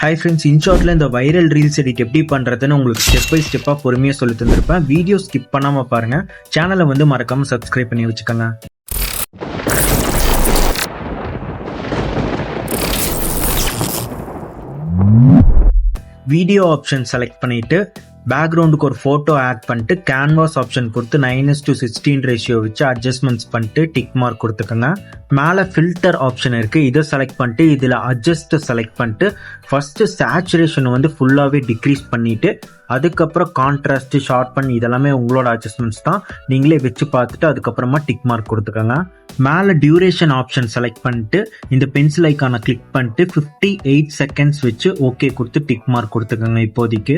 Hi friends, இன்ஷார்ட்ல இந்த viral reels edit எப்படி பண்றதுன்னு உங்களுக்கு ஸ்டெப் பை ஸ்டெப்பா பொறுமையா சொல்லி தந்திருப்பேன். வீடியோ ஸ்கிப் பண்ணாம பாருங்க. சேனலை மறக்காம சப்ஸ்கிரைப் பண்ணி வச்சுக்கோங்க. வீடியோ ஆப்ஷன் செலக்ட் பண்ணிட்டு பேக்ரவுண்டுக்கு ஒரு போட்டோ ஆட் பண்ணிட்டு கேன்வாஸ் ஆப்ஷன் கொடுத்து 9:16 ரேஷியோ வச்சு அட்ஜஸ்ட்மெண்ட்ஸ் பண்ணிட்டு டிக் மார்க் கொடுத்துக்கோங்க. மேலே ஃபில்டர் ஆப்ஷன் இருக்கு, இதை செலக்ட் பண்ணிட்டு இதில் அட்ஜஸ்ட் செலக்ட் பண்ணிட்டு ஃபர்ஸ்ட் சேச்சுரேஷன் ஃபுல்லாகவே டிக்ரீஸ் பண்ணிட்டு அதுக்கப்புறம் கான்ட்ராஸ்ட் ஷார்பன் இதெல்லாமே உங்களோட அட்ஜஸ்ட்மெண்ட்ஸ் தான், நீங்களே வச்சு பார்த்துட்டு அதுக்கப்புறமா டிக் மார்க் கொடுத்துக்கோங்க. மேலே டியூரேஷன் ஆப்ஷன் செலக்ட் பண்ணிட்டு இந்த பென்சில் ஐக்கானை கிளிக் பண்ணிட்டு 58 செகண்ட்ஸ் வச்சு ஓகே கொடுத்து டிக் மார்க் கொடுத்துக்கோங்க. இப்போதைக்கு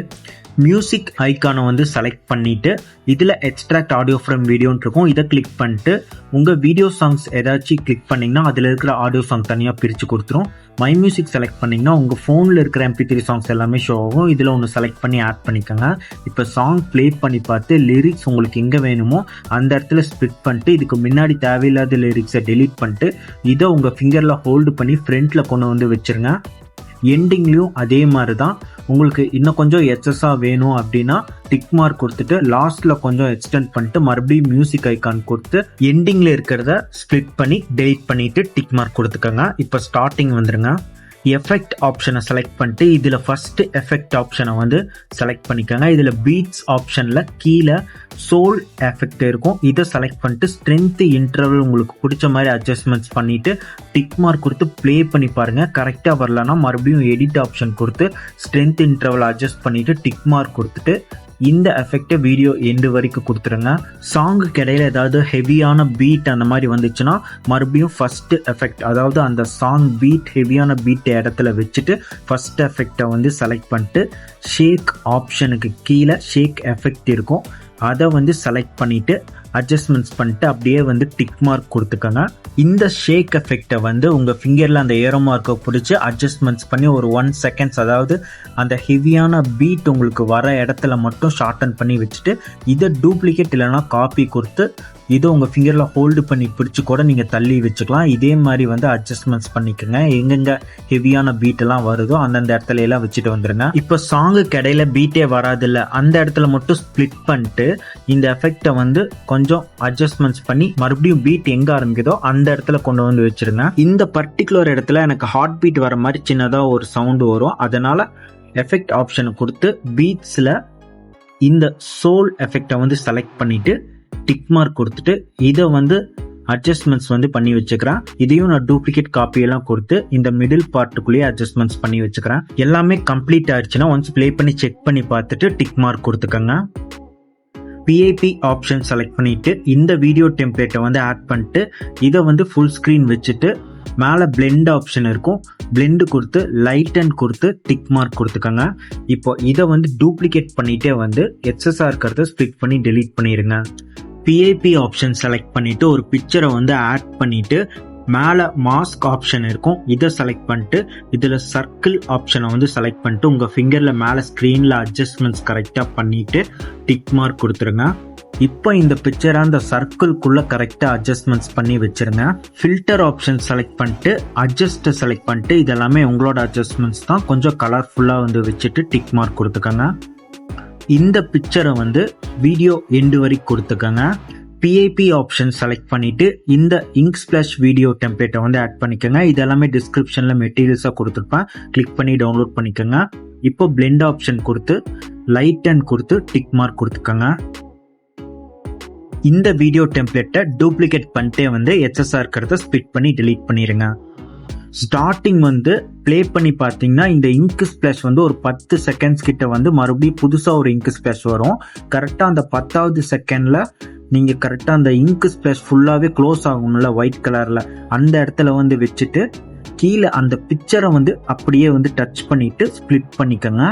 மியூசிக் ஐக்கானை செலக்ட் பண்ணிட்டு இதில் எக்ஸ்ட்ராக்ட் ஆடியோ ஃப்ரம் வீடியோன்னு இருக்கும், இதை கிளிக் பண்ணிட்டு உங்கள் வீடியோ சாங்ஸ் ஏதாச்சும் கிளிக் பண்ணிங்கன்னா அதில் இருக்கிற ஆடியோ சாங் தனியாக பிரித்து கொடுத்துரும். மை மியூசிக் செலக்ட் பண்ணிங்கன்னா உங்கள் ஃபோனில் இருக்கிற MP3 சாங்ஸ் எல்லாமே ஷோ ஆகும். இதில் ஒன்று செலக்ட் பண்ணி ஆட் பண்ணிக்கோங்க. இப்போ சாங் ப்ளே பண்ணி பார்த்து லிரிக்ஸ் உங்களுக்கு எங்கே வேணுமோ அந்த இடத்துல ஸ்ப்ளிட் பண்ணிட்டு இதுக்கு முன்னாடி தேவையில்லாத லிரிக்ஸை டெலீட் பண்ணிட்டு இதை உங்கள் ஃபிங்கரில் ஹோல்டு பண்ணி ஃப்ரண்ட்டில் கொண்டு வச்சுருங்க. எண்டிங்லேயும் அதே மாதிரி தான், உங்களுக்கு இன்னும் கொஞ்சம் எக்ஸஸாக வேணும் அப்படின்னா டிக் மார்க் கொடுத்துட்டு லாஸ்ட்டில் கொஞ்சம் எக்ஸ்டெண்ட் பண்ணிட்டு மறுபடியும் மியூசிக் ஐக்கான் கொடுத்து எண்டிங்கில் இருக்கிறத ஸ்ப்ளிட் பண்ணி டெலிட் பண்ணிவிட்டு டிக் மார்க் கொடுத்துக்கோங்க. இப்போ ஸ்டார்டிங் வந்துருங்க. எஃபெக்ட் ஆப்ஷனை செலக்ட் பண்ணிட்டு இதில் ஃபர்ஸ்ட் எஃபெக்ட் ஆப்ஷனை செலக்ட் பண்ணிக்கோங்க. இதில் பீட்ஸ் ஆப்ஷனில் கீழே சோல் எஃபெக்ட் இருக்கும், இதை செலக்ட் பண்ணிட்டு ஸ்ட்ரென்த் இன்டர்வல் உங்களுக்கு பிடிச்ச மாதிரி அட்ஜஸ்ட்மெண்ட்ஸ் பண்ணிட்டு டிக் மார்க் கொடுத்து ப்ளே பண்ணி பாருங்கள். கரெக்டாக வரலன்னா மறுபடியும் எடிட் ஆப்ஷன் கொடுத்து ஸ்ட்ரென்த் இன்டர்வல் அட்ஜஸ்ட் பண்ணிட்டு டிக் மார்க் கொடுத்துட்டு இந்த எஃபெக்டை வீடியோ எண்டு வரைக்கும் கொடுத்துருங்க. சாங்குக்கு இடையில ஏதாவது ஹெவியான பீட் அந்த மாதிரி வந்துச்சுன்னா மறுபடியும் ஃபர்ஸ்ட் எஃபெக்ட், அதாவது அந்த சாங் பீட் ஹெவியான பீட் இடத்துல வச்சுட்டு ஃபர்ஸ்ட் எஃபெக்டை செலக்ட் பண்ணிட்டு ஷேக் ஆப்ஷனுக்கு கீழே ஷேக் எஃபெக்ட் இருக்கும், அதை செலக்ட் பண்ணிட்டு அட்ஜஸ்ட்மெண்ட்ஸ் பண்ணிட்டு அப்படியே டிக் மார்க் கொடுத்துக்கோங்க. இந்த ஷேக் எஃபெக்டை உங்கள் ஃபிங்கரில் அந்த ஏரோ மார்க்கை பிடிச்சி அட்ஜஸ்ட்மெண்ட்ஸ் பண்ணி ஒரு 1 செகண்ட்ஸ், அதாவது அந்த ஹெவியான பீட் உங்களுக்கு வர இடத்துல மட்டும் ஷார்டன் பண்ணி வச்சுட்டு இதை டூப்ளிகேட் இல்லைனா காப்பி கொடுத்து இதை உங்கள் ஃபிங்கரில் ஹோல்டு பண்ணி பிடிச்சி கூட நீங்கள் தள்ளி வச்சுக்கலாம். இதே மாதிரி அட்ஜஸ்ட்மெண்ட்ஸ் பண்ணிக்கோங்க. எங்கெங்கே ஹெவியான பீட்டெல்லாம் வருதோ அந்தந்த இடத்துல எல்லாம் வச்சுட்டு வந்துடுங்க. இப்போ சாங்குக்கு இடையில பீட்டே வராதில்ல, அந்த இடத்துல மட்டும் ஸ்ப்ளிட் பண்ணிட்டு இந்த எஃபெக்டை கொஞ்சம் அட்ஜஸ்ட்மெண்ட்ஸ் பண்ணி மறுபடியும் பீட் எங்கே ஆரம்பிக்குதோ அந்த இடத்துல கொண்டு வச்சிருங்க. இந்த பர்டிகுலர் இடத்துல எனக்கு ஹார்ட் பீட் வர மாதிரி சின்னதாக ஒரு சவுண்டு வரும், அதனால எஃபெக்ட் ஆப்ஷனை கொடுத்து பீட்ஸில் இந்த சோல் எஃபெக்டை செலக்ட் பண்ணிட்டு டிக் மார்க் கொடுத்துட்டு இதை அட்ஜஸ்ட்மெண்ட்ஸ் பண்ணி வச்சுக்கிறேன். இதையும் நான் டூப்ளிகேட் காப்பியெல்லாம் கொடுத்து இந்த மிடில் பார்ட்டுக்குள்ளேயே அட்ஜஸ்ட்மெண்ட்ஸ் பண்ணி வச்சுக்கிறேன். எல்லாமே கம்ப்ளீட் ஆயிடுச்சுன்னா ஒன்ஸ் ப்ளே பண்ணி செக் பண்ணி பார்த்துட்டு டிக் மார்க் கொடுத்துக்கோங்க. PIP ஆப்ஷன் செலக்ட் பண்ணிட்டு இந்த வீடியோ டெம்ப்ளேட்டை ஆட் பண்ணிட்டு இதை ஃபுல் ஸ்க்ரீன் வச்சுட்டு மேலே பிளெண்ட் ஆப்ஷன் இருக்கும், பிளெண்ட் கொடுத்து லைட் அண்ட் கொடுத்து டிக் மார்க் கொடுத்துக்கோங்க. இப்போ இதை டூப்ளிகேட் பண்ணிட்டே எக்ஸஸாக இருக்கிறத ஸ்ப்ளிட் பண்ணி டெலீட் பண்ணிடுங்க. PIP ஆப்ஷன் செலக்ட் பண்ணிட்டு ஒரு பிக்சரை ஆட் பண்ணிட்டு மேலே மாஸ்க் ஆப்ஷன் இருக்கும், இதை செலக்ட் பண்ணிட்டு இதில் சர்க்கிள் ஆப்ஷனை செலக்ட் பண்ணிட்டு உங்கள் ஃபிங்கரில் மேலே ஸ்க்ரீனில் அட்ஜஸ்ட்மெண்ட்ஸ் கரெக்டாக பண்ணிட்டு டிக் மார்க் கொடுத்துருங்க. இப்போ இந்த பிக்சரை அந்த சர்க்கிள்குள்ளே கரெக்டாக அட்ஜஸ்ட்மெண்ட்ஸ் பண்ணி வச்சுருங்க. ஃபில்டர் ஆப்ஷன் செலக்ட் பண்ணிட்டு அட்ஜஸ்ட் செலக்ட் பண்ணிட்டு இதெல்லாமே உங்களோட அட்ஜஸ்ட்மெண்ட்ஸ் தான், கொஞ்சம் கலர்ஃபுல்லாக வச்சுட்டு டிக் மார்க் கொடுத்துக்கோங்க. இந்த பிக்சரை வீடியோ எண்டு வரைக்கும் கொடுத்துக்கோங்க. PIP ஆப்ஷன் செலக்ட் பண்ணிட்டு இந்த இங்க் ஸ்பிளாஷ் வீடியோ டெம்ப்ளேட்டை ஆட் பண்ணிக்கோங்க. இதெல்லாமே டிஸ்கிரிப்ஷனில் மெட்டீரியல்ஸாக கொடுத்துருப்பேன், கிளிக் பண்ணி டவுன்லோட் பண்ணிக்கோங்க. இப்போ பிளெண்ட் ஆப்ஷன் கொடுத்து லைட் அண்ட் கொடுத்து டிக் மார்க் கொடுத்துக்கோங்க. இந்த வீடியோ டெம்ப்ளேட்டை டூப்ளிகேட் பண்ணிட்டே எக்ஸஸாக இருக்கிறத ஸ்ப்ளிட் பண்ணி டெலீட் பண்ணிடுங்க. ஸ்டார்டிங் ப்ளே பண்ணி பார்த்தீங்கன்னா இந்த இங்க் ஸ்பிளாஷ் ஒரு 10 செகண்ட்ஸ் கிட்ட மறுபடியும் புதுசாக ஒரு இங்க் ஸ்பிளாஷ் வரும். கரெக்டாக அந்த 10வது செகண்டில் நீங்கள் கரெக்டாக அந்த இங்க் ஸ்பிளாஷ் ஃபுல்லாகவே க்ளோஸ் ஆகும்ல ஒயிட் கலரில், அந்த இடத்துல வச்சுட்டு கீழே அந்த பிக்சரை அப்படியே டச் பண்ணிட்டு ஸ்ப்ளிட் பண்ணிக்கோங்க.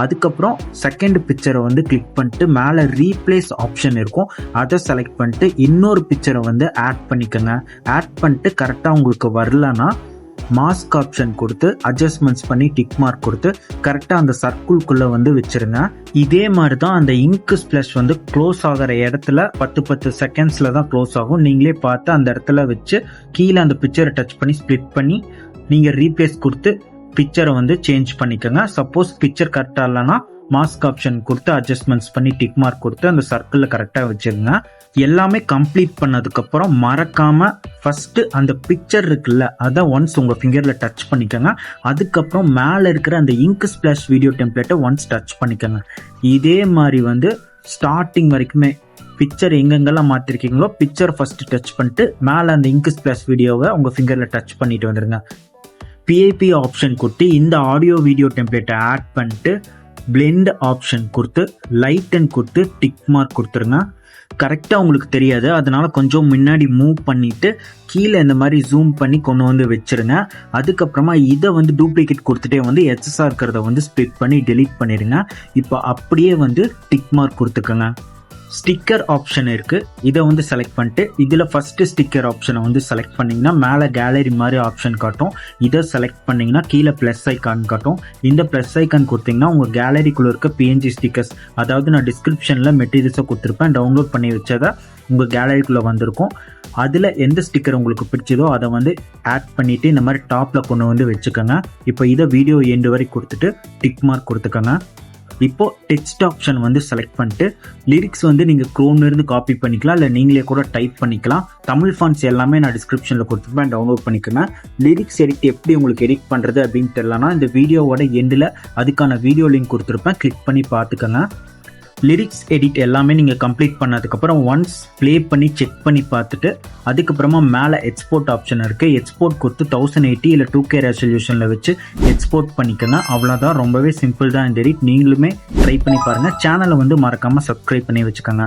அதுக்கப்புறம் செகண்ட் பிக்சரை கிளிக் பண்ணிட்டு மேலே ரீப்ளேஸ் ஆப்ஷன் இருக்கும், அதை செலக்ட் பண்ணிட்டு இன்னொரு பிக்சரை ஆட் பண்ணிக்கோங்க. ஆட் பண்ணிட்டு கரெக்டாக உங்களுக்கு வரலன்னா மாஸ்க் ஆப்ஷன் கொடுத்து அட்ஜஸ்ட்மெண்ட்ஸ் பண்ணி டிக் மார்க் கொடுத்து கரெக்டாக அந்த சர்க்கிள்குள்ளே வச்சிருங்க. இதே மாதிரி தான் அந்த இங்க் ஸ்பிளாஷ் க்ளோஸ் ஆகிற இடத்துல 10 செகண்ட்ஸில் தான் க்ளோஸ் ஆகும். நீங்களே பார்த்து அந்த இடத்துல வச்சு கீழே அந்த பிக்சரை டச் பண்ணி ஸ்ப்ளிட் பண்ணி நீங்கள் ரீப்ளேஸ் கொடுத்து பிக்சரை வந்து சேஞ்ச் பண்ணிக்கோங்க. சப்போஸ் பிக்சர் கரெக்டாக இல்லைன்னா மாஸ்க் ஆப்ஷன் கொடுத்து அட்ஜஸ்ட்மெண்ட்ஸ் பண்ணி டிக் மார்க் கொடுத்து அந்த சர்க்கிளில் கரெக்டாக வச்சிருங்க. எல்லாமே கம்ப்ளீட் பண்ணதுக்கப்புறம் மறக்காம ஃபர்ஸ்ட் அந்த பிக்சர் இருக்குல்ல அதை ஒன்ஸ் உங்கள் ஃபிங்கரில் டச் பண்ணிக்கோங்க. அதுக்கப்புறம் மேலே இருக்கிற அந்த இங்க் ஸ்பிளாஷ் வீடியோ டெம்ப்ளேட்டை ஒன்ஸ் டச் பண்ணிக்கோங்க. இதே மாதிரி வந்து ஸ்டார்டிங் வரைக்குமே பிக்சர் எங்கெங்கெல்லாம் மாற்றிருக்கீங்களோ பிக்சர் ஃபர்ஸ்ட் டச் பண்ணிட்டு மேலே அந்த இங்க் ஸ்பிளாஷ் வீடியோவை உங்கள் ஃபிங்கரில் டச் பண்ணிட்டு வந்துடுங்க. பிஐபி ஆப்ஷன் கொடுத்து இந்த ஆடியோ வீடியோ டெம்ப்ளேட்டை ஆட் பண்ணிட்டு பிளெண்ட் ஆப்ஷன் கொடுத்து லைட்டன் கொடுத்து டிக் மார்க் கொடுத்துருங்க. கரெக்டாக உங்களுக்கு தெரியாது, அதனால கொஞ்சம் முன்னாடி மூவ் பண்ணிட்டு கீழே இந்த மாதிரி ஜூம் பண்ணி கொண்டு வந்து வச்சிருங்க. அதுக்கப்புறமா இதை வந்து டூப்ளிகேட் கொடுத்துட்டே வந்து எக்ஸஸாக இருக்கிறத வந்து ஸ்ப்ளிட் பண்ணி டெலீட் பண்ணிடுங்க. இப்போ அப்படியே வந்து டிக் மார்க் கொடுத்துக்கோங்க. ஸ்டிக்கர் ஆப்ஷன் இருக்கு, இதை வந்து செலக்ட் பண்ணிட்டு இதில் ஃபர்ஸ்ட் ஸ்டிக்கர் ஆப்ஷனை வந்து செலக்ட் பண்ணிங்கன்னா மேலே கேலரி மாதிரி ஆப்ஷன் காட்டும். இதை செலக்ட் பண்ணிங்கன்னா கீழே ப்ளஸ் ஐக்கான் காட்டும். இந்த ப்ளஸ் ஐக்கான் கொடுத்தீங்கன்னா உங்கள் கேலரிக்குள்ளே இருக்க பிஎன்ஜி ஸ்டிக்கர்ஸ், அதாவது நான் டிஸ்கிரிப்ஷனில் மெட்டீரியல்ஸை கொடுத்துருப்பேன், டவுன்லோட் பண்ணி வச்சதை உங்கள் கேலரிக்குள்ளே வந்திருக்கும். அதில் எந்த ஸ்டிக்கர் உங்களுக்கு பிடிச்சதோ அதை வந்து ஆட் பண்ணிவிட்டு இந்த மாதிரி டாப்பில் கொண்டு வந்து வச்சுக்கோங்க. இப்போ இதை வீடியோ எண்டு வரை கொடுத்துட்டு டிக் மார்க் கொடுத்துக்கோங்க. இப்போ டெக்ஸ்ட் ஆப்ஷன் வந்து செலக்ட் பண்ணிட்டு லிரிக்ஸ் வந்து நீங்கள் குரோம்லேருந்து காப்பி பண்ணிக்கலாம், இல்லை நீங்களே கூட டைப் பண்ணிக்கலாம். தமிழ் ஃபாண்ட்ஸ் எல்லாமே நான் டிஸ்கிரிப்ஷனில் கொடுத்துருப்பேன், டவுன்லோட் பண்ணிக்கோங்க. லிரிக்ஸ் எடிட் எப்படி உங்களுக்கு எடிட் பண்ணுறது அப்படின்னு தெரியலனா இந்த வீடியோவோட எண்டில் அதுக்கான வீடியோ லிங்க் கொடுத்துருப்பேன், கிளிக் பண்ணி பார்த்துக்கோங்க. லிரிக்ஸ் எடிட் எல்லாமே நீங்கள் கம்ப்ளீட் பண்ணதுக்கப்புறம் ஒன்ஸ் ப்ளே பண்ணி செக் பண்ணி பார்த்துட்டு அதுக்கப்புறமா மேலே எக்ஸ்போர்ட் ஆப்ஷன் இருக்குது. எக்ஸ்போர்ட் கொடுத்து 1080 இல்லை 2K ரெசல்யூஷனில் வச்சு எக்ஸ்போர்ட் பண்ணிக்கோங்க. அவ்வளோதான், ரொம்பவே சிம்பிள் தான் இந்த எடிட். நீங்களுமே ட்ரை பண்ணி பாருங்கள். சேனலை வந்து மறக்காமல் சப்ஸ்கிரைப் பண்ணி வச்சுக்கோங்க.